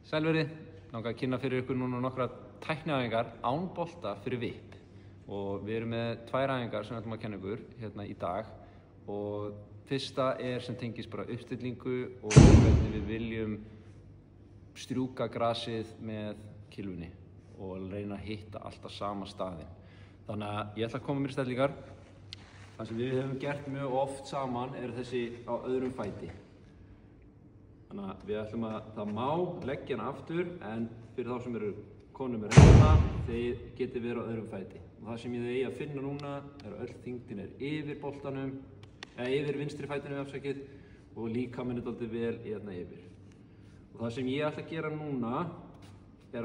Sælverið, langar að kynna fyrir ykkur núna nokkra tækniæfingar án bolta fyrir VIP. Og við erum með tvær æfingar sem við ætlum að kenna ykkur hérna í dag. Og fyrsta sem tengist bara uppstillingu og hvernig við viljum strjúka grasið með kylfunni og reyna að hitta alltaf sama staðinn. Þannig að ég ætla að koma mér í stellingar. Það sem við hefum gert mjög oft saman þessi á öðrum fæti. Þannig að við ætlum að það má leggja hana aftur, en fyrir þá sem eru konur með reyna, þeir geti verið á öðrum fæti. Og það sem ég eigi að finna núna að öll þyngdin yfir boltanum, yfir vinstri fætinum afsakið, og líkaminn dálítið vel hérna yfir. Og það sem ég ætla að gera núna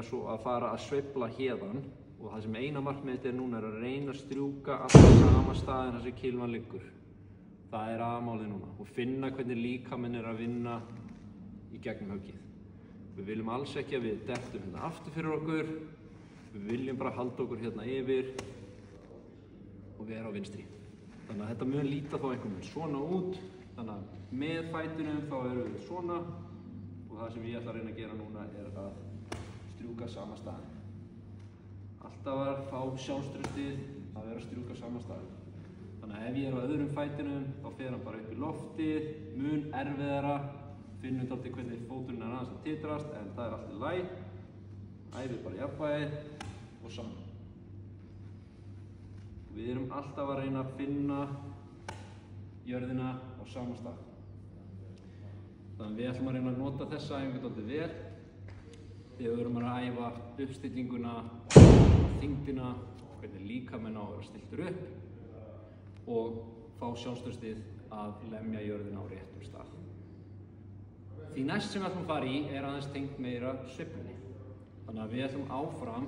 svo að fara að sveifla héðan, og það sem eina markmiðið núna að reyna að strjúka alltaf sama staðinn þar sem kylfan liggur. Það aðmálið núna, og finna hvernig líkaminn að vinna í gegnum höggið. Við viljum alls ekki að við dettum hérna aftur fyrir okkur, við viljum bara halda okkur hérna yfir og vera á vinstri. Þannig að þetta mun líta þá einhvern veginn svona út, þannig að með fætinum þá erum við svona, og það sem ég ætla að reyna að gera núna að strjúka sama staðinn. Alltaf að fá sjálfstraustið að vera að strjúka sama staðinn. Þannig að ef ég á öðrum fætinum þá fer hann bara upp í loftið, mun erfiðara, finnum dálítið hvernig fóturinn aðeins að titrast, en það allt í lagi. Æfið bara jafnvægið og saman. Við erum alltaf að reyna að finna jörðina á sama stað. Þannig að við ætlum að reyna að nota þessa æfingu dálítið vel þegar við erum að æfa uppstillinguna, þyngdina, hvernig líkaminn á að vera stilltur upp og fá sjálfstraustið að lemja jörðina á réttum stað. Því næst sem við ætlum að fara í aðeins tengt meira sveiflunni. Þannig að við ætlum áfram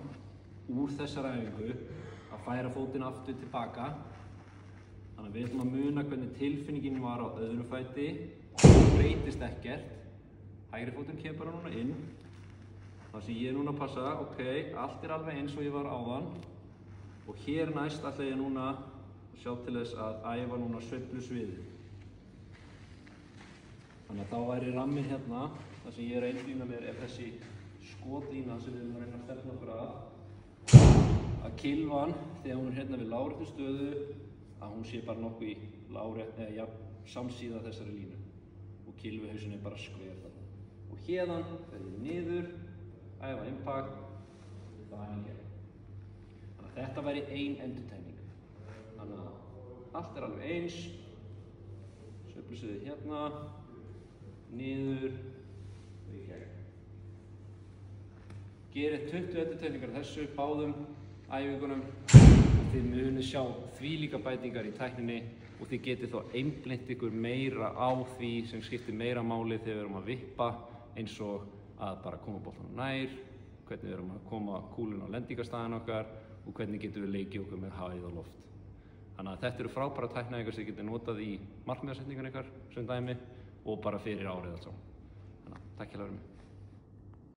úr þessari æfingu að færa fótinn aftur tilbaka. Þannig að við ætlum að muna hvernig tilfinningin var á öðrum fæti. Það breytist ekkert. Hægri fótinn kemur bara núna inn. Það sem ég núna að passa, allt alveg eins og ég var áðan. Og hér næst ætla ég núna að sjá til þess að æfa núna sveiflusviðið. Þannig að þá væri ramminn hérna, það sem ég að einblína mér þessi skotlína sem við erum að reyna að stefna okkur að kylfan, þegar hún hérna við láréttu stöðu, að hún sé bara nokkuð í samsíða þessari línu. Og kylfuhausin bara skver þarna. Og héðan fer ég niður, æfa impact, það hann hér. Þannig að þetta væri ein endurtekning. Þannig að allt alveg eins, sveiflusviðið hérna, niður og í gegn. Gerið 20 endurtekningar þessu báðum æfingunum. Þið munið sjá þvílíka bætingar í tækninni og þið getið þá einblínt ykkur meira á því sem skiptir meira máli þegar við erum að vippa, eins og að bara koma boltanum nær, hvernig við erum að koma kúlun á lendingarstaðinn okkar og hvernig getum við leikið okkur með hæð og loft. Þannig að þetta eru frábæra tækniæfingar sem þið getið notað í markmiðasetningunni ykkar sem dæmi og bara fyrir árið allt saman. Þannig að takk fyrir mig.